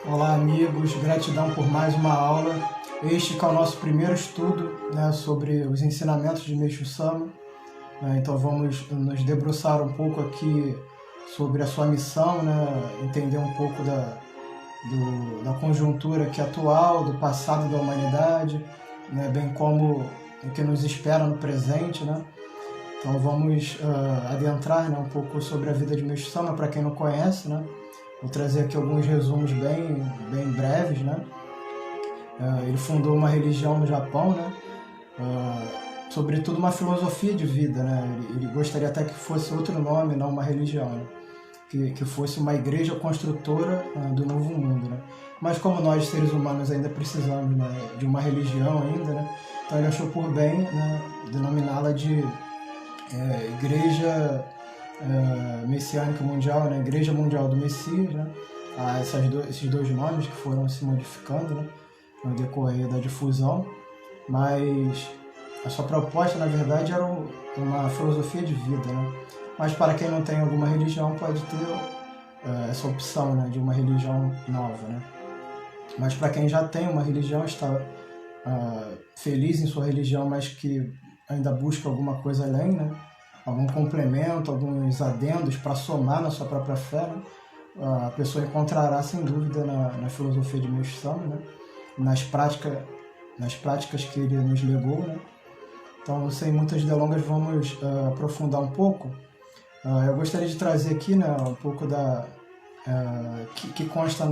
Olá amigos, gratidão por mais uma aula. Este que é o nosso primeiro estudo, sobre os ensinamentos de Meixo Sama. Então vamos nos debruçar um pouco aqui sobre a sua missão, entender um pouco da conjuntura aqui atual, do passado da humanidade, bem como o que nos espera no presente. Então vamos adentrar um pouco sobre a vida de Meixo Sama, para quem não conhece. Vou trazer aqui alguns resumos bem breves. Ele fundou uma religião no Japão, sobretudo uma filosofia de vida. Ele gostaria até que fosse outro nome, não uma religião, que fosse uma igreja construtora do novo mundo. Mas como nós, seres humanos, ainda precisamos de uma religião ainda, então ele achou por bem denominá-la de Igreja Messiânica Mundial, Igreja Mundial do Messias. Há esses dois nomes que foram se modificando no decorrer da difusão, mas a sua proposta, na verdade, era uma filosofia de vida. Mas para quem não tem alguma religião, pode ter essa opção de uma religião nova. Mas para quem já tem uma religião, está feliz em sua religião, mas que ainda busca alguma coisa além, algum complemento, alguns adendos para somar na sua própria fé, a pessoa encontrará sem dúvida na filosofia de Meixo Sama, nas práticas que ele nos legou. Então, sem muitas delongas, vamos aprofundar um pouco. Eu gostaria de trazer aqui um pouco que consta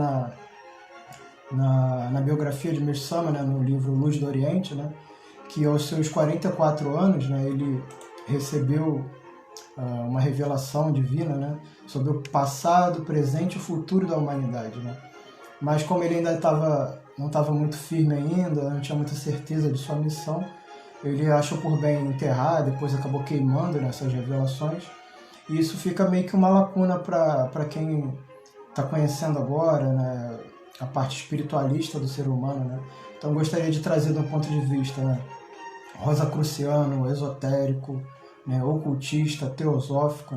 na biografia de Meixo Sama, no livro Luz do Oriente, que aos seus 44 anos, ele recebeu uma revelação divina, sobre o passado, presente e futuro da humanidade. Mas como ele ainda não estava muito firme ainda, não tinha muita certeza de sua missão, ele achou por bem enterrar, depois acabou queimando essas revelações, e isso fica meio que uma lacuna para quem está conhecendo agora a parte espiritualista do ser humano. Então gostaria de trazer de um ponto de vista rosacruciano, esotérico, ocultista, teosófico,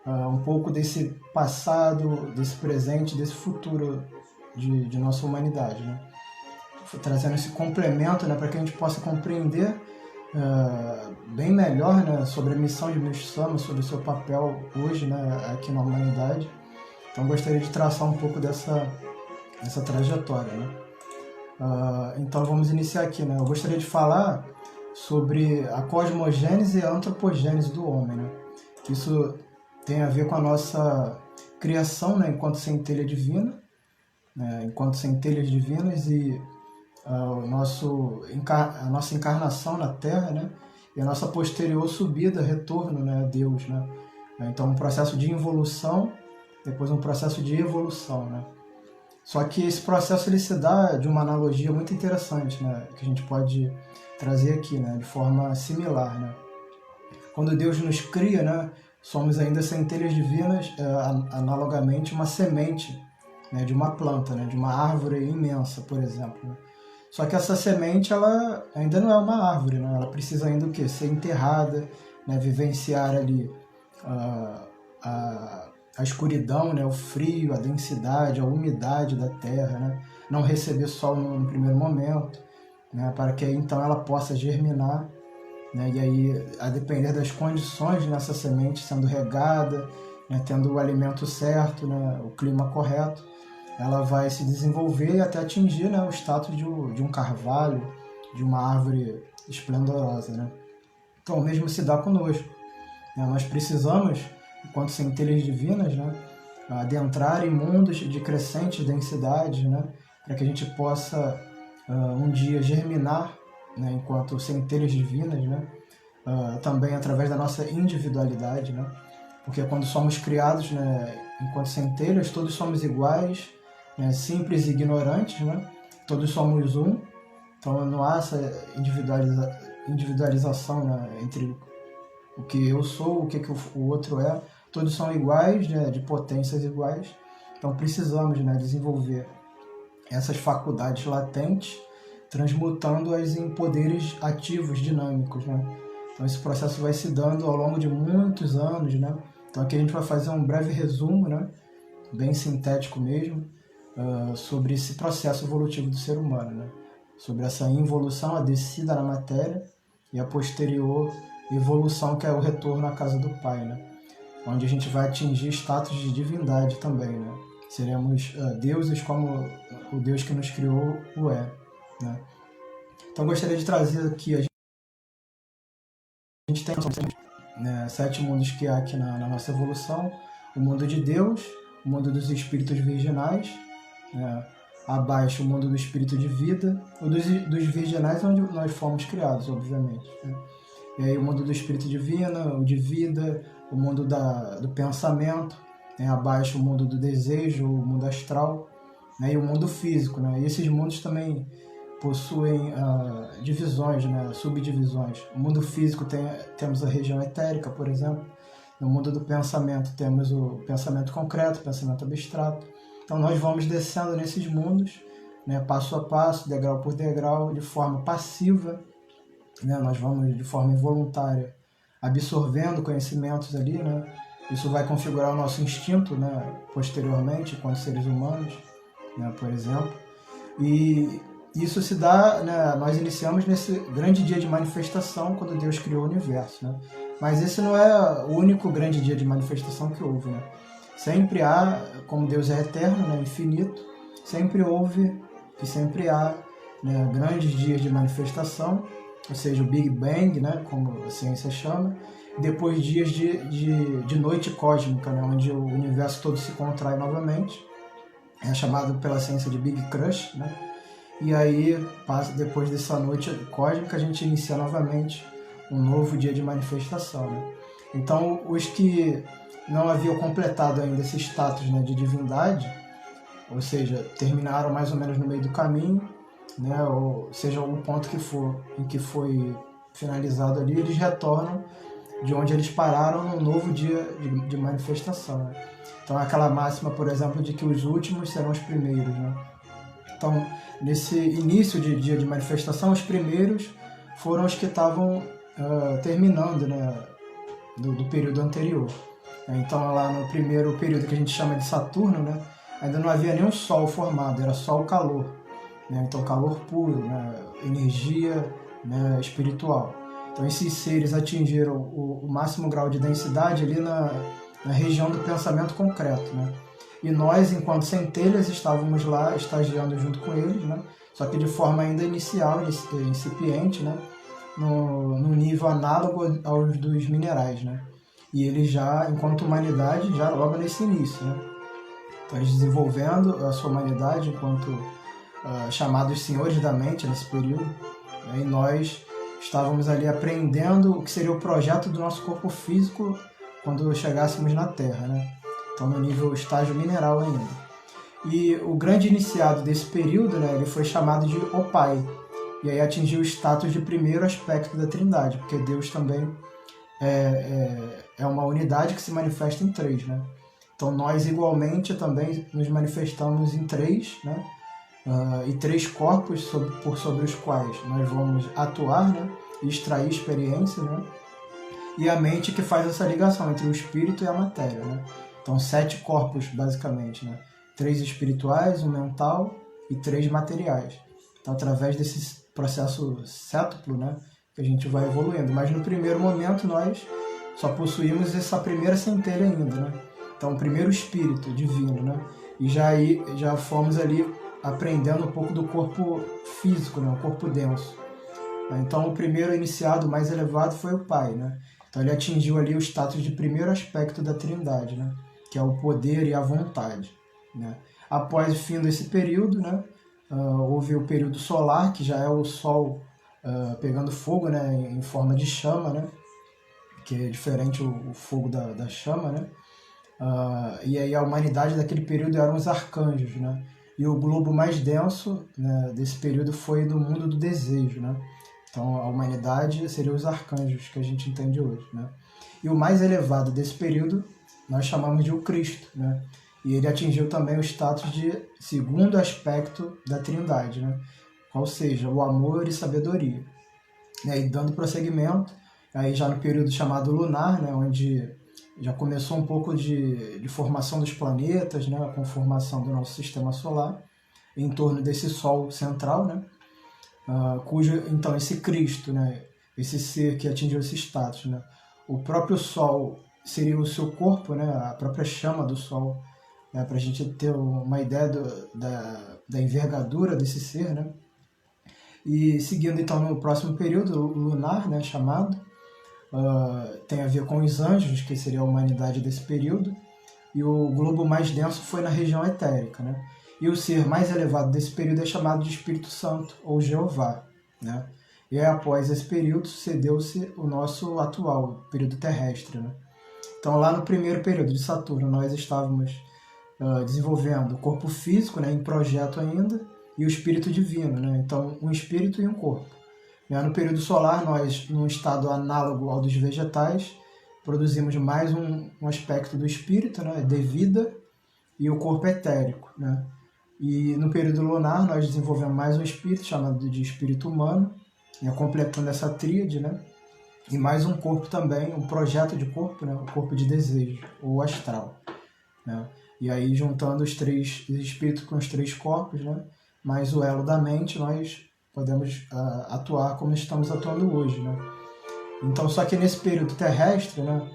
um pouco desse passado, desse presente, desse futuro de nossa humanidade. Trazendo esse complemento para que a gente possa compreender bem melhor sobre a missão de Meixo Sama, sobre o seu papel hoje aqui na humanidade. Então gostaria de traçar um pouco dessa trajetória. Então vamos iniciar aqui. Eu gostaria de falar sobre a cosmogênese e a antropogênese do homem. Isso tem a ver com a nossa criação enquanto centelha divina, enquanto centelhas divinas, e a nossa encarnação na Terra, e a nossa posterior subida, retorno a Deus. Então um processo de involução, depois um processo de evolução. Só que esse processo ele se dá de uma analogia muito interessante, que a gente pode trazer aqui, de forma similar. Quando Deus nos cria, somos ainda centelhas divinas, analogamente uma semente de uma planta, de uma árvore imensa, por exemplo. Só que essa semente ela ainda não é uma árvore, ela precisa ainda o quê? Ser enterrada, vivenciar ali a escuridão, o frio, a densidade, a umidade da terra, não receber sol no primeiro momento, para que aí, então ela possa germinar, e aí, a depender das condições dessa semente sendo regada, tendo o alimento certo, o clima correto, ela vai se desenvolver até atingir o status de um carvalho, de uma árvore esplendorosa. Então o mesmo se dá conosco. Nós precisamos, enquanto centelhas divinas, adentrar em mundos de crescentes densidades, para que a gente possa um dia germinar, enquanto centelhas divinas, também através da nossa individualidade, porque quando somos criados, enquanto centelhas, todos somos iguais, simples e ignorantes, todos somos um, então não há essa individualização entre o que eu sou, o que o outro é, todos são iguais, de potências iguais, então precisamos desenvolver essas faculdades latentes, transmutando-as em poderes ativos, dinâmicos. Então esse processo vai se dando ao longo de muitos anos. Então aqui a gente vai fazer um breve resumo, bem sintético mesmo, sobre esse processo evolutivo do ser humano, né? Sobre essa involução, a descida na matéria e a posterior evolução, que é o retorno à casa do Pai, né? Onde a gente vai atingir status de divindade também, né? Seremos deuses como o Deus que nos criou o é, né? Então, gostaria de trazer aqui, a gente tem, né, 7 mundos que há aqui na nossa evolução: o mundo de Deus, o mundo dos espíritos virginais, né? Abaixo o mundo do espírito de vida, o dos virginais, onde nós fomos criados, obviamente, né? E aí o mundo do espírito divino, o de vida, o mundo do pensamento, né? Abaixo o mundo do desejo, o mundo astral, né? E o mundo físico, né? E esses mundos também possuem divisões, né? Subdivisões. O mundo físico temos a região etérica, por exemplo. No mundo do pensamento temos o pensamento concreto, o pensamento abstrato. Então nós vamos descendo nesses mundos, né? Passo a passo, degrau por degrau, de forma passiva, né? Nós vamos de forma involuntária absorvendo conhecimentos ali, né? Isso vai configurar o nosso instinto, né? Posteriormente, enquanto seres humanos, né? Por exemplo. E isso se dá, né? Nós iniciamos nesse grande dia de manifestação, quando Deus criou o universo, né? Mas esse não é o único grande dia de manifestação que houve, né? Sempre há, como Deus é eterno, né? Infinito, sempre houve e sempre há, né? Grandes dias de manifestação, ou seja, o Big Bang, né? Como a ciência chama, depois dias de noite cósmica, né? Onde o universo todo se contrai novamente, é chamado pela ciência de Big Crush, né? E aí, depois dessa noite cósmica, a gente inicia novamente um novo dia de manifestação, né? Então, os que não haviam completado ainda esse status, né, de divindade, ou seja, terminaram mais ou menos no meio do caminho, né, ou seja, o ponto que for em que foi finalizado ali, eles retornam de onde eles pararam no novo dia de manifestação, né? Então, aquela máxima, por exemplo, de que os últimos serão os primeiros, né? Então, nesse início de dia de manifestação, os primeiros foram os que estavam terminando, né, do período anterior. Então, lá no primeiro período, que a gente chama de Saturno, né, ainda não havia nenhum Sol formado, era só o calor, né? Então, calor puro, né, energia, né, espiritual. Então, esses seres atingiram o máximo grau de densidade ali na região do pensamento concreto, né? E nós, enquanto centelhas, estávamos lá estagiando junto com eles, né? Só que de forma ainda inicial, incipiente, né? No nível análogo aos dos minerais, né? E eles já, enquanto humanidade, já logo nesse início, né? Então, eles desenvolvendo a sua humanidade enquanto chamados senhores da mente nesse período, né? E nós estávamos ali aprendendo o que seria o projeto do nosso corpo físico quando chegássemos na Terra, né? Então, no nível estágio mineral ainda. E o grande iniciado desse período, né, ele foi chamado de O Pai. E aí atingiu o status de primeiro aspecto da Trindade, porque Deus também é uma unidade que se manifesta em 3, né? Então, nós igualmente também nos manifestamos em 3, né? E 3 corpos por sobre os quais nós vamos atuar, né? E extrair experiências, né? E a mente que faz essa ligação entre o espírito e a matéria, né? Então, 7 corpos, basicamente, né? 3 espirituais, 1 mental e 3 materiais. Então, através desse processo cétuplo, né, que a gente vai evoluindo. Mas, no primeiro momento, nós só possuímos essa primeira centelha ainda, né? Então, o primeiro espírito divino, né? E já fomos ali aprendendo um pouco do corpo físico, né? O corpo denso. Então, o primeiro iniciado mais elevado foi o Pai, né? Então, ele atingiu ali o status de primeiro aspecto da Trindade, né? Que é o poder e a vontade, né? Após o fim desse período, né, houve o período solar, que já é o Sol pegando fogo, né, em forma de chama, né, que é diferente o fogo da chama, né? E aí a humanidade daquele período eram os arcanjos, né? E o globo mais denso, né, desse período foi do mundo do desejo, né? Então a humanidade seria os arcanjos que a gente entende hoje, né? E o mais elevado desse período nós chamamos de o Cristo, né? E ele atingiu também o status de segundo aspecto da Trindade, né? Ou seja, o amor e sabedoria. E aí, dando prosseguimento, aí já no período chamado lunar, né, onde já começou um pouco de formação dos planetas, né, com a formação do nosso sistema solar, em torno desse Sol central, né, cujo, então, esse Cristo, né, esse ser que atingiu esse status, né, o próprio Sol seria o seu corpo, né, a própria chama do Sol, né, para a gente ter uma ideia da envergadura desse ser, né. E seguindo então no próximo período lunar, né, chamado, tem a ver com os anjos, que seria a humanidade desse período, e o globo mais denso foi na região etérica, né? E o ser mais elevado desse período é chamado de Espírito Santo, ou Jeová, né? E aí, após esse período, sucedeu-se o nosso atual período terrestre, né? Então, lá no primeiro período de Saturno, nós estávamos desenvolvendo o corpo físico, né, em projeto ainda, e o espírito divino, né? Então, um espírito e um corpo. No período solar, nós, num estado análogo ao dos vegetais, produzimos mais um aspecto do espírito, né, de vida, e o corpo etérico, né? E no período lunar, nós desenvolvemos mais um espírito, chamado de espírito humano, né, completando essa tríade, né? E mais um corpo também, um projeto de corpo, né, o corpo de desejo, ou astral, né? E aí, juntando os três espíritos com os três corpos, né, mais o elo da mente, nós podemos atuar como estamos atuando hoje, né? Então, só que nesse período terrestre, né,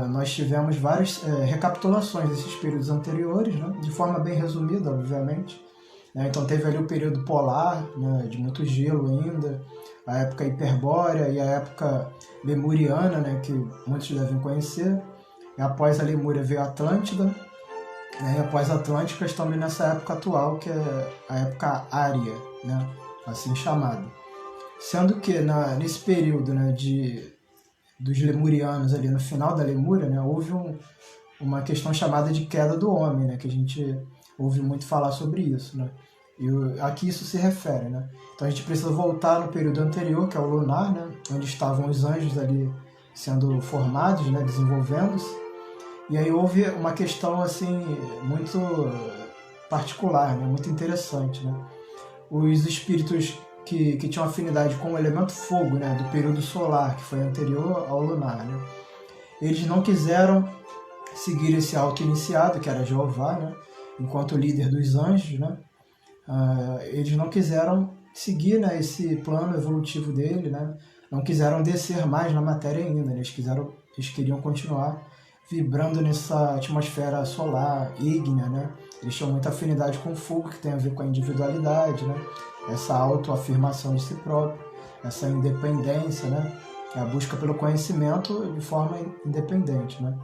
nós tivemos várias recapitulações desses períodos anteriores, né, de forma bem resumida, obviamente. Né? Então, teve ali o período polar, né, de muito gelo ainda, a época hiperbórea e a época lemuriana, né, que muitos devem conhecer. E após a Lemúria veio a Atlântida, né, e após a Atlântica estamos nessa época atual, que é a época Ária, né, assim chamada. Sendo que nesse período, né, dos lemurianos, ali no final da Lemúria, né, houve uma questão chamada de queda do homem, né, que a gente ouve muito falar sobre isso, né, e aqui isso se refere, né. Então a gente precisa voltar no período anterior, que é o lunar, né, onde estavam os anjos ali sendo formados, né, desenvolvendo-se, e aí houve uma questão assim muito particular, né, muito interessante, né. Os espíritos que tinham afinidade com o elemento fogo, né, do período solar, que foi anterior ao lunar, né, eles não quiseram seguir esse auto-iniciado, que era Jeová, né, enquanto líder dos anjos, né, eles não quiseram seguir, né, esse plano evolutivo dele, né, não quiseram descer mais na matéria ainda, né, eles queriam continuar vibrando nessa atmosfera solar, ígnea, né, eles tinham muita afinidade com o fogo, que tem a ver com a individualidade, né, essa autoafirmação de si próprio, essa independência, né, a busca pelo conhecimento de forma independente, né.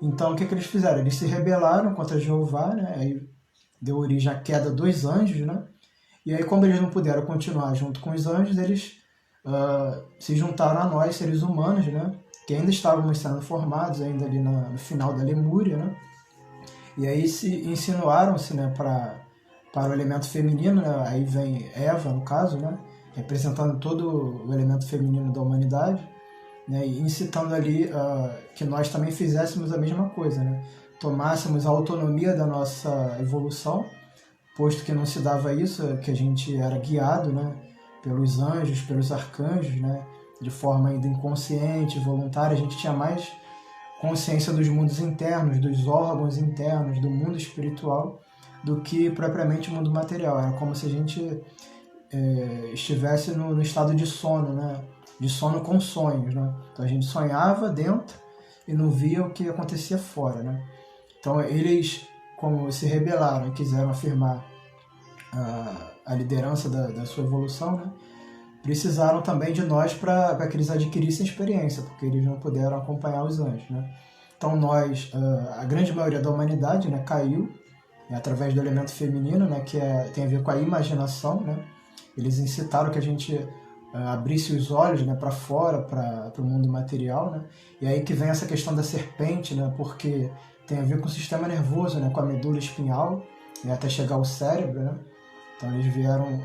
Então, o que eles fizeram? Eles se rebelaram contra Jeová, né, aí deu origem à queda dos anjos, né, e aí, como eles não puderam continuar junto com os anjos, eles se juntaram a nós, seres humanos, né, que ainda estávamos sendo formados, ainda ali no final da Lemúria, né, e aí se insinuaram-se, né, para o elemento feminino, né, aí vem Eva, no caso, né, representando todo o elemento feminino da humanidade, né, e incitando ali que nós também fizéssemos a mesma coisa, né, tomássemos a autonomia da nossa evolução, posto que não se dava isso, que a gente era guiado, né, pelos anjos, pelos arcanjos, né, de forma ainda inconsciente, voluntária, a gente tinha mais consciência dos mundos internos, dos órgãos internos, do mundo espiritual, do que propriamente o mundo material. Era como se a gente estivesse no estado de sono, né, de sono com sonhos, né. Então a gente sonhava dentro e não via o que acontecia fora, né. Então eles, como se rebelaram e quiseram afirmar a liderança da sua evolução, né, precisaram também de nós para que eles adquirissem experiência, porque eles não puderam acompanhar os anjos, né. Então nós, a grande maioria da humanidade, né, caiu através do elemento feminino, né, que tem a ver com a imaginação, né. Eles incitaram que a gente abrisse os olhos, né, para fora, para o mundo material, né. E aí que vem essa questão da serpente, né, porque tem a ver com o sistema nervoso, né, com a medula espinhal, né, até chegar ao cérebro, né. Então eles vieram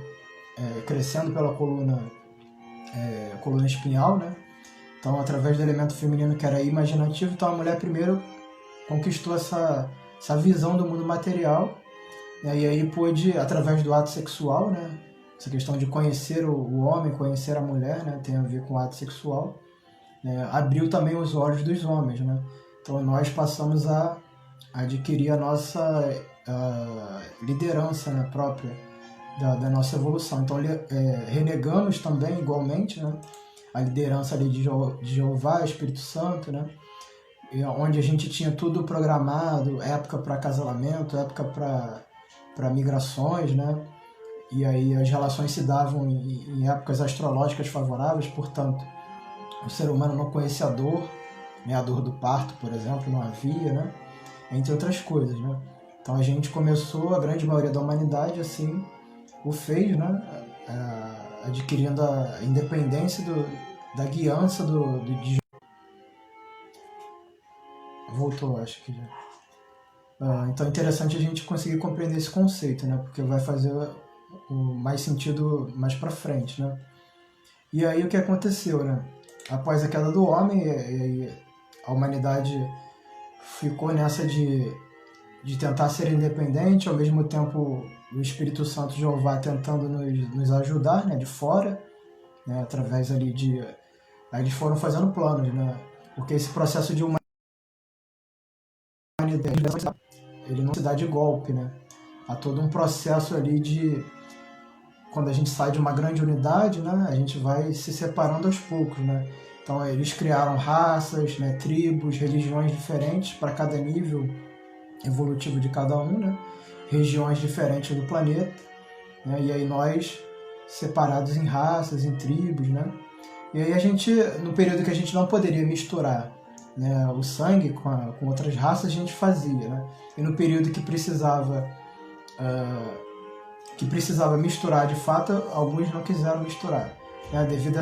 crescendo pela coluna espinhal, né. Então, através do elemento feminino, que era imaginativo, então a mulher primeiro conquistou essa visão do mundo material, né, e aí pôde, através do ato sexual, né, essa questão de conhecer o homem, conhecer a mulher, né, tem a ver com o ato sexual, né, abriu também os olhos dos homens, né, Então nós passamos a adquirir a nossa liderança, né, própria da nossa evolução. Então renegamos também igualmente, né, a liderança ali de Jeová, Espírito Santo, né, onde a gente tinha tudo programado, época para acasalamento, época para migrações, né, e aí as relações se davam em épocas astrológicas favoráveis, portanto, o ser humano não conhecia a dor, né, a dor do parto, por exemplo, não havia, né, entre outras coisas, né. Então a gente começou, a grande maioria da humanidade, assim, o fez, né, adquirindo a independência da guiança de... Voltou, acho que já. Então é interessante a gente conseguir compreender esse conceito, né, porque vai fazer mais sentido mais para frente, né. E aí o que aconteceu, né? Após a queda do homem, a humanidade ficou nessa de tentar ser independente, ao mesmo tempo o Espírito Santo de Jeová tentando nos ajudar, né, de fora, né, através ali de... Aí eles foram fazendo planos, né, porque esse processo de humanidade, ele não se dá de golpe, né, há todo um processo ali de... Quando a gente sai de uma grande unidade, né, a gente vai se separando aos poucos, né. Então eles criaram raças, né, tribos, religiões diferentes para cada nível evolutivo de cada um, né, regiões diferentes do planeta, né, e aí nós separados em raças, em tribos, né, e aí a gente, no período que a gente não poderia misturar, né, o sangue com outras raças, a gente fazia, né, e no período que precisava misturar de fato, alguns não quiseram misturar, né, devido a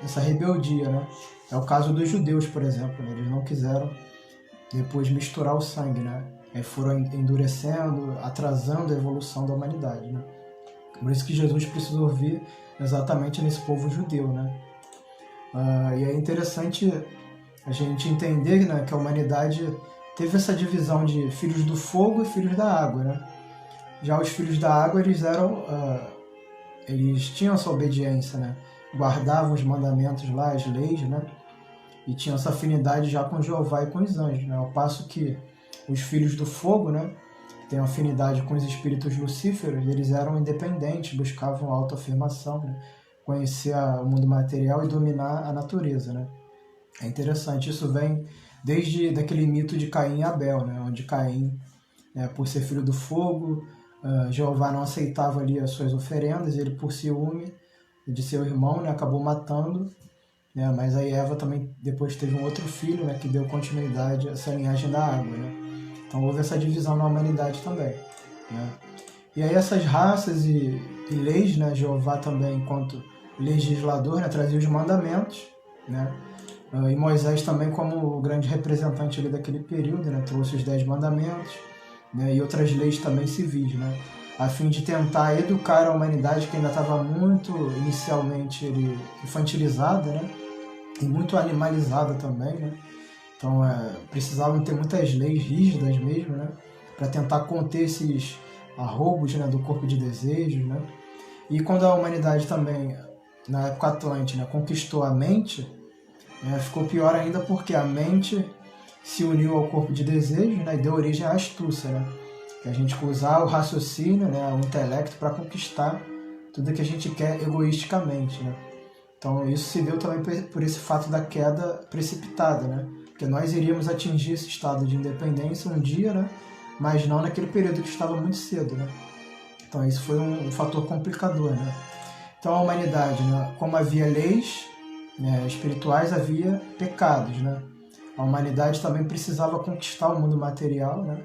essa rebeldia, né. É o caso dos judeus, por exemplo, né, eles não quiseram depois misturar o sangue, né, aí foram endurecendo, atrasando a evolução da humanidade, né. Por isso que Jesus precisou vir exatamente nesse povo judeu, né. E é interessante a gente entender, né, que a humanidade teve essa divisão de filhos do fogo e filhos da água, né. Já os filhos da água, eles tinham essa obediência, né, guardavam os mandamentos lá, as leis, né, e tinham essa afinidade já com Jeová e com os anjos, né, ao passo que os filhos do fogo, né, que têm afinidade com os espíritos lucíferos, eles eram independentes, buscavam autoafirmação, né, conhecer o mundo material e dominar a natureza, né. É interessante, isso vem desde daquele mito de Caim e Abel, né, onde Caim, por ser filho do fogo, Jeová não aceitava ali as suas oferendas, ele por ciúme de seu irmão, né, acabou matando, né, mas aí Eva também depois teve um outro filho, né, que deu continuidade a essa linhagem da água, né. Então houve essa divisão na humanidade também, né. E aí essas raças e leis, né, Jeová também, enquanto legislador, né, trazia os mandamentos, né, e Moisés também, como o grande representante ali daquele período, né, trouxe os 10 mandamentos, né, e outras leis também civis, né, a fim de tentar educar a humanidade que ainda estava muito inicialmente infantilizada, né, e muito animalizada também, né. Então precisavam ter muitas leis rígidas mesmo, né, para tentar conter esses arroubos, né, do corpo de desejos, né. E quando a humanidade também, na época Atlântida, né, conquistou a mente, ficou pior ainda porque a mente se uniu ao corpo de desejos, né, e deu origem à astúcia, né, que a gente usar o raciocínio, né, o intelecto para conquistar tudo que a gente quer egoisticamente, né. Então isso se deu também por esse fato da queda precipitada, né, porque nós iríamos atingir esse estado de independência um dia, né, mas não naquele período que estava muito cedo, né. Então isso foi um fator complicador, né. Então a humanidade, né, como havia leis, né, espirituais, havia pecados, né. A humanidade também precisava conquistar o mundo material, né,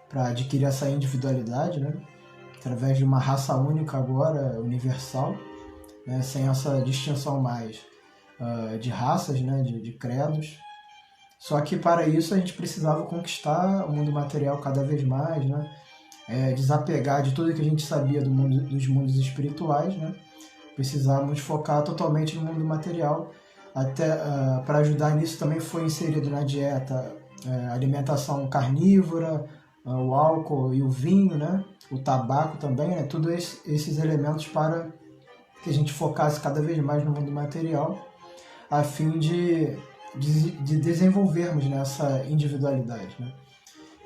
para adquirir essa individualidade, né, através de uma raça única agora, universal, né, sem essa distinção mais de raças, né, de credos. Só que para isso a gente precisava conquistar o mundo material cada vez mais, né, desapegar de tudo que a gente sabia dos mundos espirituais, né. Precisávamos focar totalmente no mundo material, até para ajudar nisso também foi inserido na dieta alimentação carnívora, o álcool e o vinho, né, o tabaco também, né, todos esses elementos para que a gente focasse cada vez mais no mundo material, a fim de de desenvolvermos nessa individualidade, né?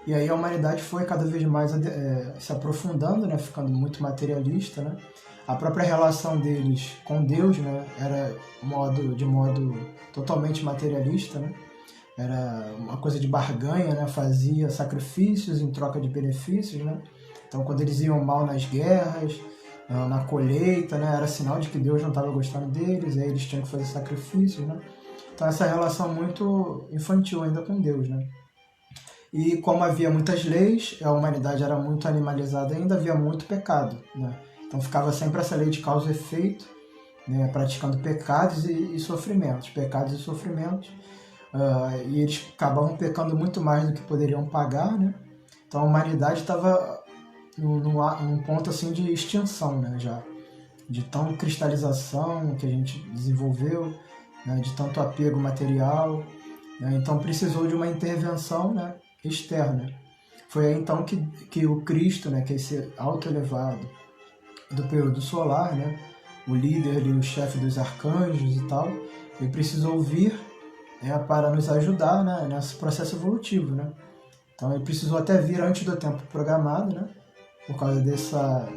E aí a humanidade foi cada vez mais se aprofundando, né? Ficando muito materialista, né? A própria relação deles com Deus, né? Era de modo totalmente materialista, né? Era uma coisa de barganha, né? Fazia sacrifícios em troca de benefícios, né? Então, quando eles iam mal nas guerras, na colheita, né? Era sinal de que Deus não estava gostando deles, e aí eles tinham que fazer sacrifícios, né? Então, essa relação muito infantil ainda com Deus, né? E como havia muitas leis, a humanidade era muito animalizada ainda, havia muito pecado, né? Então, ficava sempre essa lei de causa e efeito, né? Praticando pecados e sofrimentos, pecados e sofrimentos. E eles acabavam pecando muito mais do que poderiam pagar, né? Então a humanidade estava num ponto assim de extinção, né? Já de tão cristalização que a gente desenvolveu, né? De tanto apego material, né? Então precisou de uma intervenção, né? Externa. Foi aí então que o Cristo, né? Que é esse auto-elevado do período solar, né? O líder e o chefe dos arcanjos e tal, ele precisou vir, para nos ajudar, né, nesse processo evolutivo, né? Então ele precisou até vir antes do tempo programado, né? Por causa dessa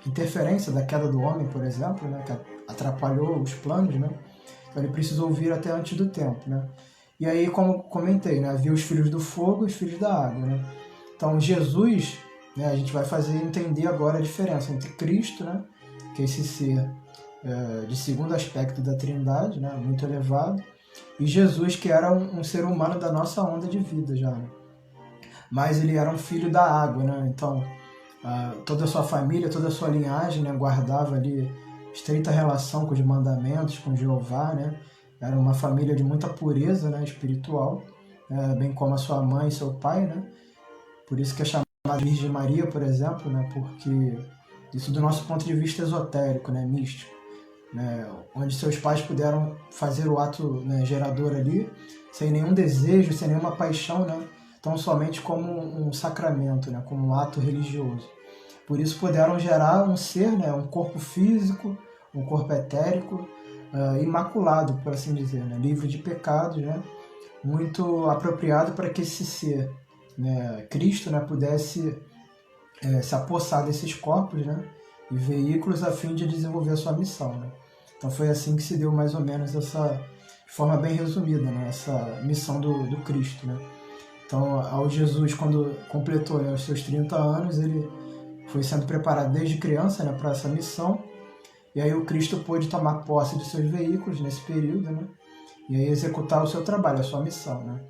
interferência da queda do homem, por exemplo, né? Que atrapalhou os planos, né? Então ele precisou vir até antes do tempo, né? E aí, como comentei, né? Havia os filhos do fogo e os filhos da água, né? Então Jesus, né? A gente vai fazer entender agora a diferença entre Cristo, né? Que é esse ser de segundo aspecto da Trindade, né, muito elevado, e Jesus, que era um ser humano da nossa onda de vida já, né? Mas ele era um filho da água, né? Então toda a sua família, toda a sua linhagem, né, guardava ali estreita relação com os mandamentos, com Jeová, né? Era uma família de muita pureza, né, espiritual, bem como a sua mãe e seu pai, né? Por isso que é chamada Virgem Maria, por exemplo, né? Porque isso do nosso ponto de vista esotérico, né, místico, né, onde seus pais puderam fazer o ato, né, gerador ali, sem nenhum desejo, sem nenhuma paixão, né, tão somente como um sacramento, né, como um ato religioso. Por isso puderam gerar um ser, né, um corpo físico, um corpo etérico, imaculado, por assim dizer, né, livre de pecados, né, muito apropriado para que esse ser, né, Cristo, né, pudesse se apossar desses corpos, né, e veículos a fim de desenvolver a sua missão, né? Então foi assim que se deu mais ou menos essa, de forma bem resumida, né, essa missão do Cristo, né? Então, ao Jesus, quando completou, né, os seus 30 anos, ele foi sendo preparado desde criança, né, para essa missão, e aí o Cristo pôde tomar posse de seus veículos nesse período, né, e aí executar o seu trabalho, a sua missão, né,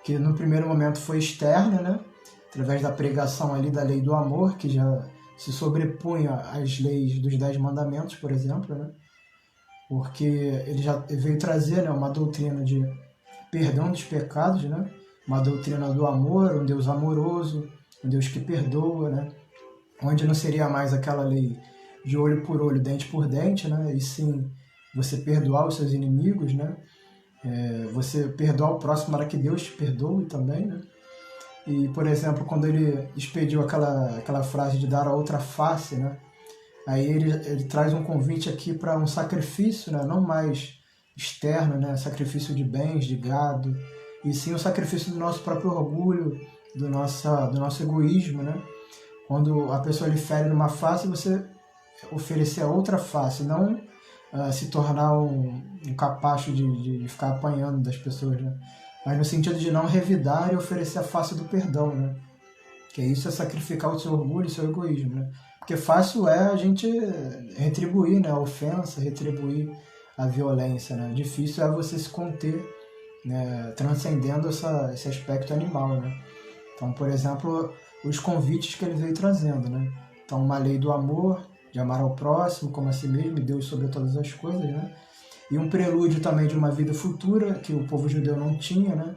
que no primeiro momento foi externa, né, através da pregação ali da lei do amor, que já se sobrepunha às leis dos 10 mandamentos, por exemplo, né? Porque ele já veio trazer, né, uma doutrina de perdão dos pecados, né? Uma doutrina do amor, um Deus amoroso, um Deus que perdoa, né? Onde não seria mais aquela lei de olho por olho, dente por dente, né? E sim você perdoar os seus inimigos, né? Você perdoar o próximo para que Deus te perdoe também, né? E, por exemplo, quando ele expediu aquela frase de dar a outra face, né? Aí ele traz um convite aqui para um sacrifício, né? Não mais externo, né? Sacrifício de bens, de gado, e sim o sacrifício do nosso próprio orgulho, do nosso egoísmo, né? Quando a pessoa lhe fere numa face, você oferecer a outra face, não se tornar um capacho de ficar apanhando das pessoas, né? Mas no sentido de não revidar e oferecer a face do perdão, né? Que isso é sacrificar o seu orgulho e o seu egoísmo, né? Porque fácil é a gente retribuir, né, a ofensa, retribuir a violência, né? Difícil é você se conter, né, transcendendo esse aspecto animal, né? Então, por exemplo, os convites que ele veio trazendo, né? Então, uma lei do amor, de amar ao próximo como a si mesmo e Deus sobre todas as coisas, né? E um prelúdio também de uma vida futura que o povo judeu não tinha, né?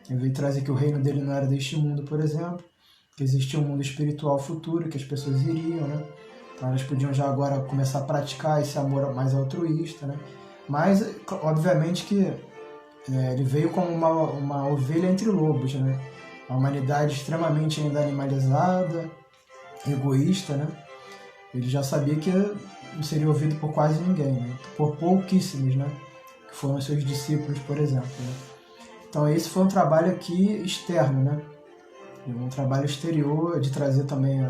Ele veio trazer que o reino dele não era deste mundo, por exemplo, que existia um mundo espiritual futuro que as pessoas iriam, né? Então elas podiam já agora começar a praticar esse amor mais altruísta, né? Mas, obviamente que ele veio como uma ovelha entre lobos, né? A humanidade extremamente ainda animalizada, egoísta, né? Ele já sabia que não seria ouvido por quase ninguém, né? Por pouquíssimos, né? que foram os seus discípulos, por exemplo, né? Então esse foi um trabalho aqui externo, né? Um trabalho exterior de trazer também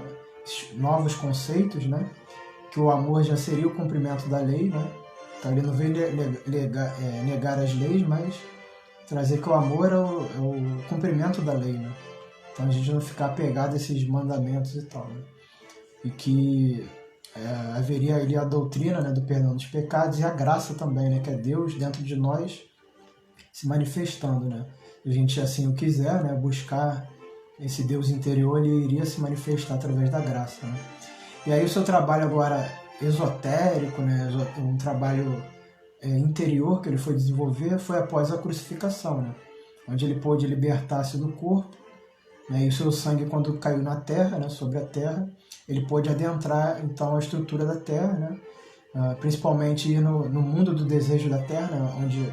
novos conceitos, né? Que o amor já seria o cumprimento da lei, né? Então ele não veio negar as leis, mas trazer que o amor é o cumprimento da lei, né? Então a gente não ficar apegado a esses mandamentos e tal, né? E que haveria ali a doutrina, né, do perdão dos pecados e a graça também, né? Que é Deus dentro de nós se manifestando, né? Se a gente assim o quiser, né, buscar esse Deus interior, ele iria se manifestar através da graça, né? E aí o seu trabalho agora esotérico, né, um trabalho interior que ele foi desenvolver foi após a crucificação, né? Onde ele pôde libertar-se do corpo, né? E o seu sangue, quando caiu na terra, né, sobre a terra, ele pôde adentrar então a estrutura da terra, né? Principalmente no mundo do desejo da terra, né, onde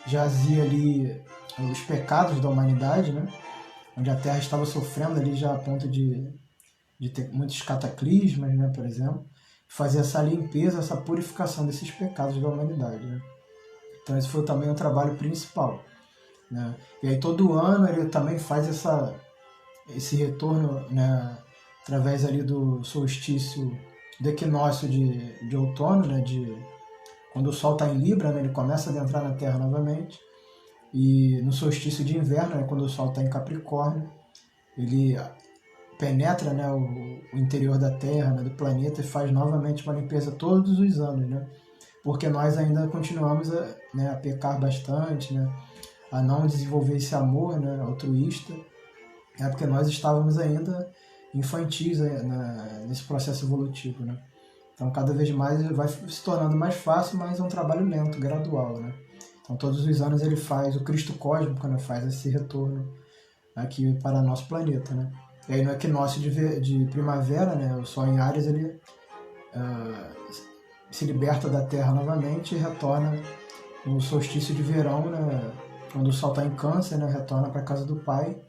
jazia ali os pecados da humanidade, né? Onde a terra estava sofrendo ali já a ponto de ter muitos cataclismas, né, por exemplo, fazer essa limpeza, essa purificação desses pecados da humanidade, né? Então esse foi também o trabalho principal, né? E aí todo ano ele também faz esse retorno, né, através ali do solstício, do equinócio de outono, né, quando o Sol está em Libra, né, ele começa a adentrar na Terra novamente, e no solstício de inverno, né, quando o Sol está em Capricórnio, ele penetra, né, o interior da Terra, né, do planeta, e faz novamente uma limpeza todos os anos, né? Porque nós ainda continuamos a pecar bastante, né, a não desenvolver esse amor, né, altruísta, porque nós estávamos ainda infantis, né, nesse processo evolutivo, né? Então cada vez mais vai se tornando mais fácil, mas é um trabalho lento, gradual, né? Então todos os anos ele faz, o Cristo cósmico, né, faz esse retorno aqui para nosso planeta, né? E aí no equinócio de primavera, né, o Sol em Áries, ele se liberta da Terra novamente e retorna no solstício de verão, né, quando o Sol está em Câncer, né, retorna para a casa do Pai,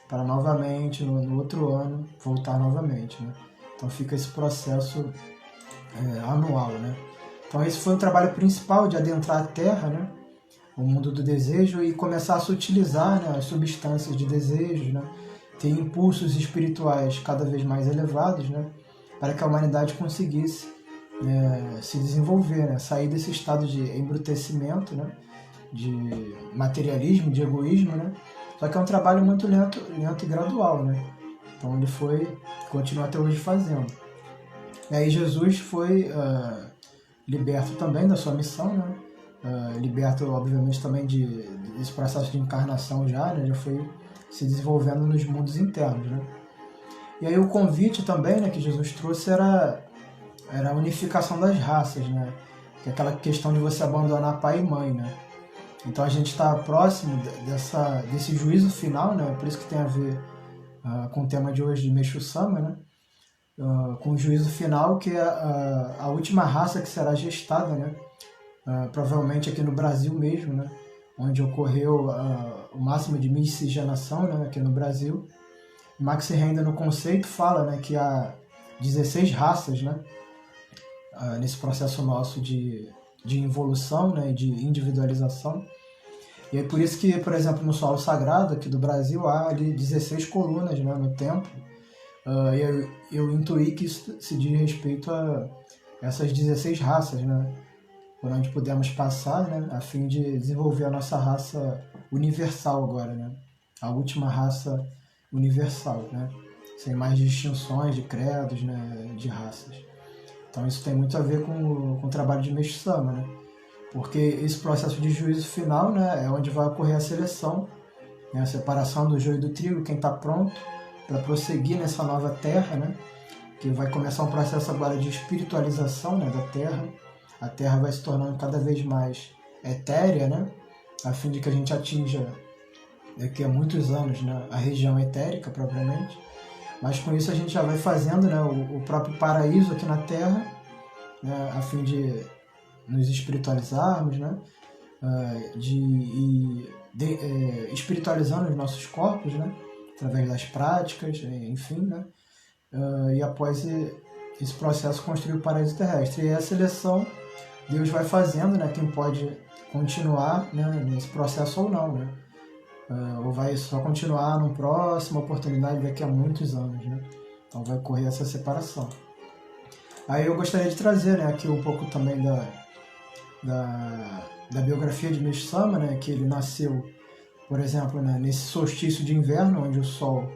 para novamente, no outro ano, voltar novamente, né? Então fica esse processo anual, né? Então esse foi o trabalho principal, de adentrar a Terra, né, o mundo do desejo, e começar a se utilizar, né, as substâncias de desejo, né, ter impulsos espirituais cada vez mais elevados, né, para que a humanidade conseguisse se desenvolver, né, sair desse estado de embrutecimento, né, de materialismo, de egoísmo, né. Só que é um trabalho muito lento e gradual, né. Então ele continua até hoje fazendo. E aí Jesus foi liberto também da sua missão, né? Liberto, obviamente, também desse processo de encarnação já, né? Já foi se desenvolvendo nos mundos internos, né? E aí o convite também, né, que Jesus trouxe era a unificação das raças, né? Que é aquela questão de você abandonar pai e mãe, né? Então a gente está próximo desse juízo final, né? Por isso que tem a ver com o tema de hoje de Meixo Sama, né? Com o juízo final, que é a última raça que será gestada, né? Provavelmente aqui no Brasil mesmo, né? Onde ocorreu o máximo de miscigenação, né? Aqui no Brasil. Max Renda, no conceito, fala, né, que há 16 raças, né? Nesse processo nosso de involução, né? De individualização. E é por isso que, por exemplo, no solo sagrado aqui do Brasil há ali 16 colunas, né, no templo. Eu intuí que isso se diz respeito a essas 16 raças, né, por onde pudemos passar, né, a fim de desenvolver a nossa raça universal agora, né, a última raça universal, né, sem mais distinções de credos, né, de raças. Então isso tem muito a ver com o trabalho de Meixo Sama, né, porque esse processo de juízo final, né, é onde vai ocorrer a seleção, né, a separação do joio e do trigo, quem está pronto para prosseguir nessa nova terra, né? Que vai começar um processo agora de espiritualização, né, da terra. A terra vai se tornando cada vez mais etérea, né? A fim de que a gente atinja, daqui a muitos anos, né, a região etérica propriamente. Mas com isso a gente já vai fazendo, né, o próprio paraíso aqui na terra, né, a fim de nos espiritualizarmos, né? Espiritualizando os nossos corpos, né? Através das práticas, enfim, né? E após esse processo construir o paraíso terrestre. E a seleção, Deus vai fazendo, né? Quem pode continuar, né, nesse processo ou não, né? Ou vai só continuar numa próxima oportunidade daqui a muitos anos, né? Então vai ocorrer essa separação. Aí eu gostaria de trazer, né, aqui um pouco também da biografia de Meixo Sama, né, que ele nasceu, por exemplo, né, nesse solstício de inverno, onde o Sol,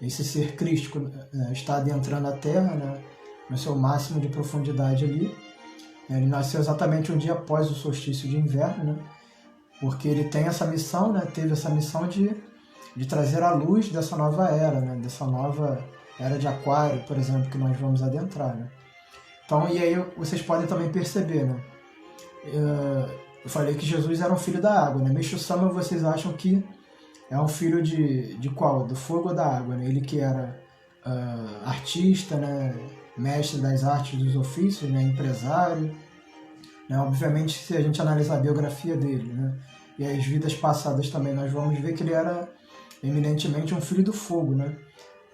esse ser crístico, está adentrando a Terra, né, no seu máximo de profundidade ali. Ele nasceu exatamente um dia após o solstício de inverno, né, porque ele tem essa missão, né, teve essa missão de trazer a luz dessa nova era, né, dessa nova era de Aquário, por exemplo, que nós vamos adentrar, né. Então, e aí vocês podem também perceber, né, eu falei que Jesus era um filho da água, né, Meixo Sama, vocês acham que é um filho de qual? Do fogo ou da água, né? Ele que era artista, né, mestre das artes dos ofícios, né, empresário, né, obviamente se a gente analisar a biografia dele, né, e as vidas passadas também, nós vamos ver que ele era eminentemente um filho do fogo, né,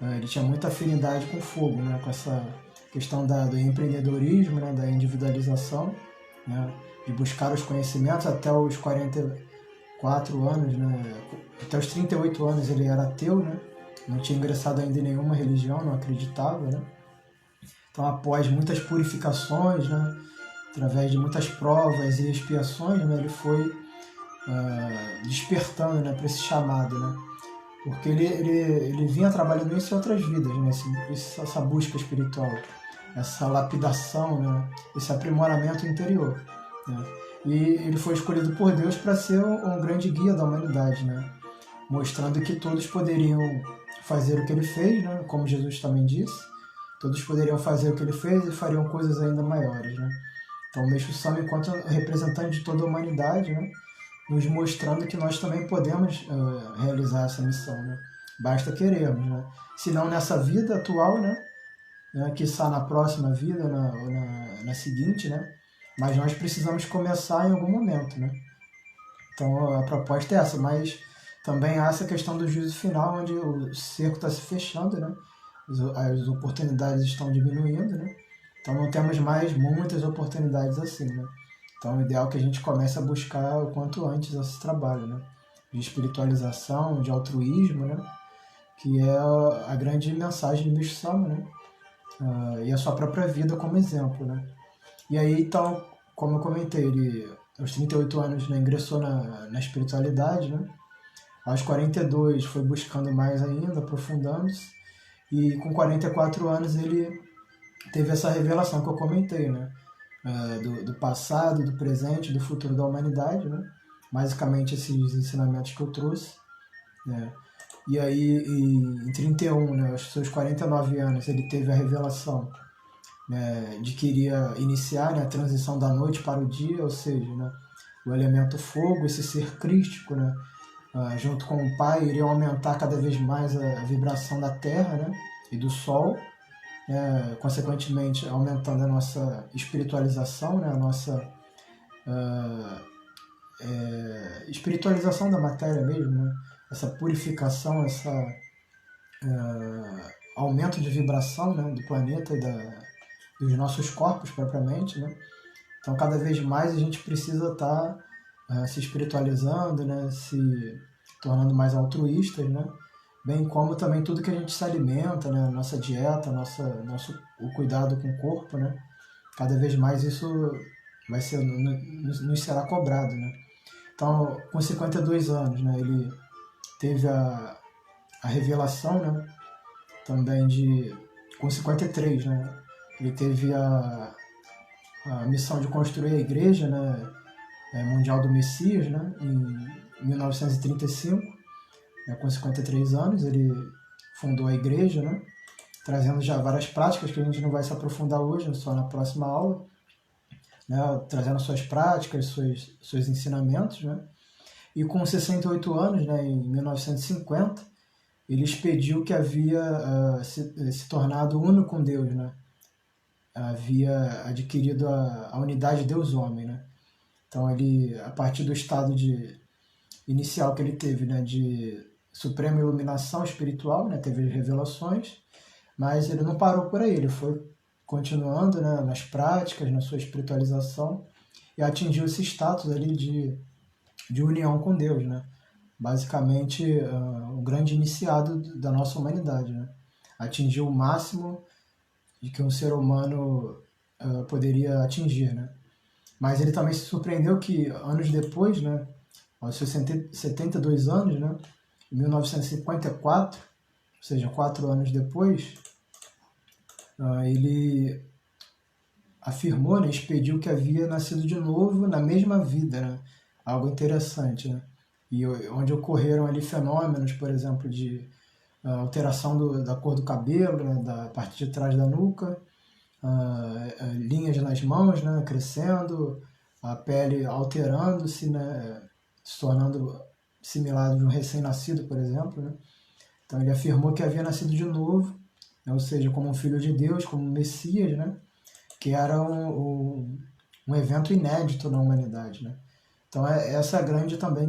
ele tinha muita afinidade com o fogo, né, com essa questão do empreendedorismo, né, da individualização, né, de buscar os conhecimentos até os 44 anos, né, até os 38 anos ele era ateu, né, não tinha ingressado ainda em nenhuma religião, não acreditava, né. Então, após muitas purificações, né, através de muitas provas e expiações, né, ele foi despertando, né, para esse chamado, né, porque ele vinha trabalhando isso em outras vidas, né, essa busca espiritual, essa lapidação, né, esse aprimoramento interior, né, e ele foi escolhido por Deus para ser um grande guia da humanidade, né, mostrando que todos poderiam fazer o que ele fez, né, como Jesus também disse, todos poderiam fazer o que ele fez e fariam coisas ainda maiores, né. Então, o Meixo Sama, enquanto representante de toda a humanidade, né, nos mostrando que nós também podemos realizar essa missão, né? Basta querermos, né? Se não nessa vida atual, né? Quiçá na próxima vida, na seguinte, né? Mas nós precisamos começar em algum momento, né? Então a proposta é essa, mas também há essa questão do juízo final, onde o cerco está se fechando, né? As oportunidades estão diminuindo, né? Então não temos mais muitas oportunidades assim, né? Então, o ideal é que a gente comece a buscar o quanto antes esse trabalho, né, de espiritualização, de altruísmo, né, que é a grande mensagem de Meixo Sama, né, e a sua própria vida como exemplo, né. E aí, então, como eu comentei, ele aos 38 anos, né, ingressou na espiritualidade, né, aos 42 foi buscando mais ainda, aprofundando-se, e com 44 anos ele teve essa revelação que eu comentei, né, do passado, do presente, do futuro da humanidade, né? Basicamente esses ensinamentos que eu trouxe, né? E aí em 31, né, aos seus 49 anos, ele teve a revelação, né, de que iria iniciar, né, a transição da noite para o dia, ou seja, né, o elemento fogo, esse ser crístico, né, junto com o Pai, iriam aumentar cada vez mais a vibração da Terra, né, e do Sol, consequentemente aumentando a nossa espiritualização, né, a nossa espiritualização da matéria mesmo, né, essa purificação, esse aumento de vibração, né, do planeta e dos nossos corpos propriamente, né. Então cada vez mais a gente precisa estar se espiritualizando, né, se tornando mais altruístas, né, bem como também tudo que a gente se alimenta, né, nossa dieta, o cuidado com o corpo, né, cada vez mais isso vai ser, nos será cobrado, né. Então, com 52 anos, né, ele teve a revelação, né, também com 53, né, ele teve a missão de construir a igreja, né, mundial do Messias, né, em 1935, com 53 anos, ele fundou a igreja, né, trazendo já várias práticas que a gente não vai se aprofundar hoje, só na próxima aula, né, trazendo suas práticas, seus ensinamentos, né, e com 68 anos, né, em 1950, ele expediu que havia se tornado uno com Deus, né, havia adquirido a unidade Deus-Homem, né. Então ele, a partir do estado inicial que ele teve, né, de suprema iluminação espiritual, né, teve revelações, mas ele não parou por aí, ele foi continuando, né, nas práticas, na sua espiritualização, e atingiu esse status ali de união com Deus, né? Basicamente, o grande iniciado da nossa humanidade, né? Atingiu o máximo de que um ser humano poderia atingir, né? Mas ele também se surpreendeu que anos depois, né, aos seus 72 anos, né, em 1954, ou seja, 4 anos depois, ele afirmou, né, expediu que havia nascido de novo na mesma vida, né? Algo interessante, né? E onde ocorreram ali fenômenos, por exemplo, de alteração da cor do cabelo, né, da parte de trás da nuca, linhas nas mãos, né, crescendo, a pele alterando-se, né, se tornando similar a de um recém-nascido, por exemplo, né? Então ele afirmou que havia nascido de novo, né, ou seja, como um filho de Deus, como um Messias, né, que era um evento inédito na humanidade, né? Então essa é a grande também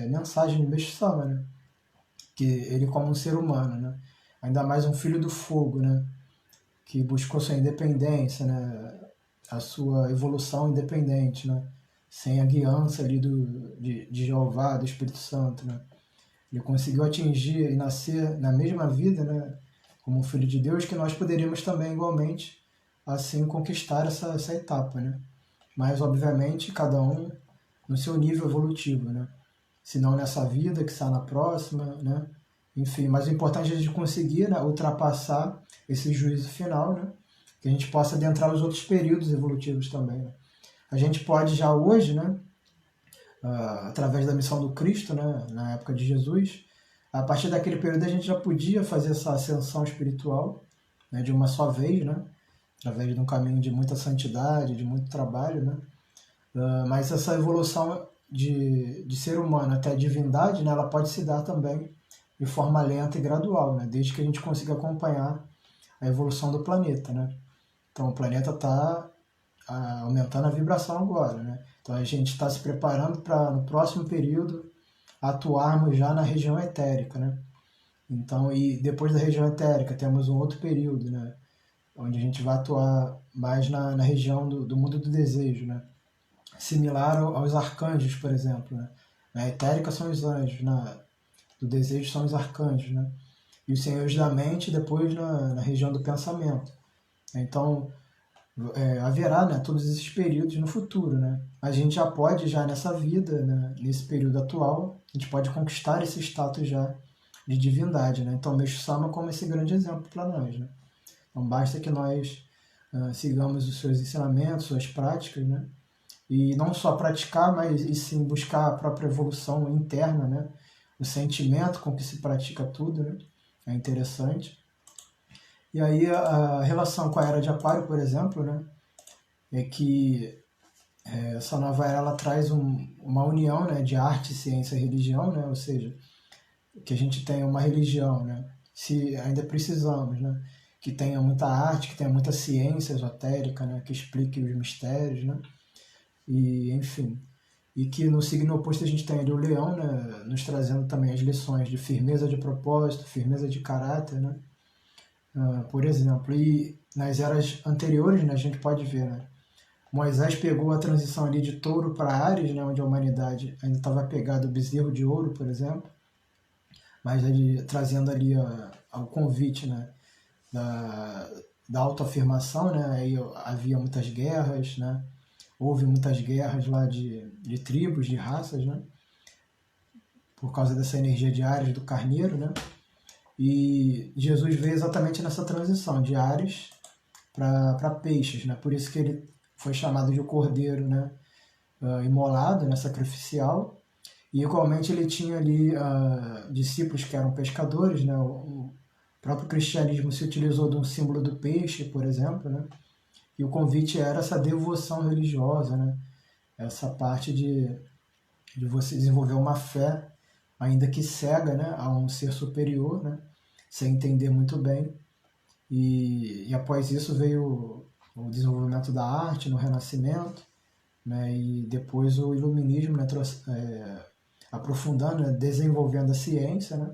mensagem de Meixo Sama, né? Que ele como um ser humano, né? Ainda mais um filho do fogo, né? Que buscou sua independência, né? A sua evolução independente, né? Sem a guiança ali de Jeová, do Espírito Santo, né? Ele conseguiu atingir e nascer na mesma vida, né? Como um filho de Deus, que nós poderíamos também igualmente assim conquistar essa etapa, né? Mas obviamente cada um no seu nível evolutivo, né? Se não nessa vida, que está na próxima, né? Enfim, mas o importante é a gente conseguir, né, ultrapassar esse juízo final, né? Que a gente possa adentrar os outros períodos evolutivos também, né? A gente pode já hoje, né, através da missão do Cristo, né, na época de Jesus, a partir daquele período a gente já podia fazer essa ascensão espiritual, né, de uma só vez, né? Através de um caminho de muita santidade, de muito trabalho, né? Mas essa evolução de ser humano até a divindade, né, ela pode se dar também de forma lenta e gradual, né, desde que a gente consiga acompanhar a evolução do planeta, né? Então o planeta está aumentando a vibração agora, né? Então a gente está se preparando para no próximo período atuarmos já na região etérica, né? Então, e depois da região etérica temos um outro período, né, onde a gente vai atuar mais na região do mundo do desejo, né? Similar aos arcanjos, por exemplo, né? Na etérica são os anjos, do desejo são os arcanjos, né? E os senhores da mente depois na região do pensamento. Então, haverá, né, todos esses períodos no futuro, né? A gente já pode, já nessa vida, né, nesse período atual, a gente pode conquistar esse status já de divindade, né? Então, Meixo Sama como esse grande exemplo para nós, né? Então, basta que nós sigamos os seus ensinamentos, suas práticas, né? E não só praticar, mas e sim buscar a própria evolução interna, né? O sentimento com que se pratica tudo, né? É interessante. E aí a relação com a Era de Aquário, por exemplo, né? É que essa nova era ela traz uma união, né, de arte, ciência e religião, né? Ou seja, que a gente tenha uma religião, né? Se ainda precisamos, né? Que tenha muita arte, que tenha muita ciência esotérica, né? Que explique os mistérios, né? E, enfim, e que no signo oposto a gente tem ali o leão, né, nos trazendo também as lições de firmeza de propósito, firmeza de caráter, né, por exemplo. E nas eras anteriores, né, a gente pode ver, né, Moisés pegou a transição ali de touro para Áries, né, onde a humanidade ainda estava apegada ao bezerro de ouro, por exemplo, mas ele trazendo ali ao convite, né, da autoafirmação, né, aí havia muitas guerras, né, houve muitas guerras lá de tribos, de raças, né? Por causa dessa energia de Áries do carneiro, né? E Jesus veio exatamente nessa transição de Áries para peixes, né? Por isso que ele foi chamado de o cordeiro, né? Imolado, né? Sacrificial. E igualmente ele tinha ali discípulos que eram pescadores, né? O próprio cristianismo se utilizou de um símbolo do peixe, por exemplo, né? E o convite era essa devoção religiosa, né? Essa parte de você desenvolver uma fé, ainda que cega, né? A um ser superior, né? Sem entender muito bem. E após isso veio o desenvolvimento da arte no Renascimento, né? E depois o Iluminismo, né? Aprofundando, né? Desenvolvendo a ciência, né?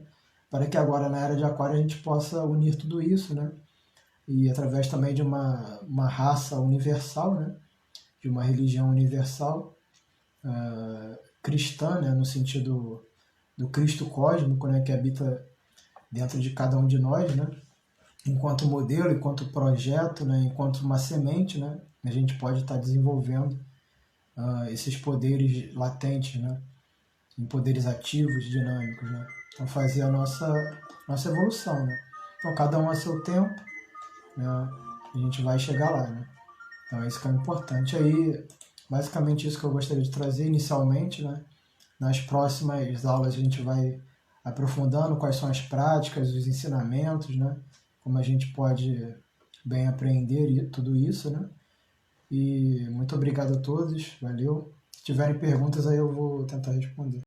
Para que agora na Era de Aquário a gente possa unir tudo isso, né? E através também de uma raça universal, né? de uma religião universal, cristã, né, no sentido do Cristo cósmico, né, que habita dentro de cada um de nós, né, enquanto modelo, enquanto projeto, né, enquanto uma semente, né, a gente pode estar desenvolvendo esses poderes latentes, né, em poderes ativos, dinâmicos, né, então fazer a nossa evolução, né, então cada um a seu tempo, né, a gente vai chegar lá, né, então é isso que é importante. Aí, basicamente isso que eu gostaria de trazer inicialmente, né, nas próximas aulas a gente vai aprofundando quais são as práticas, os ensinamentos, né? Como a gente pode bem aprender tudo isso, né? E muito obrigado a todos, valeu. Se tiverem perguntas aí eu vou tentar responder.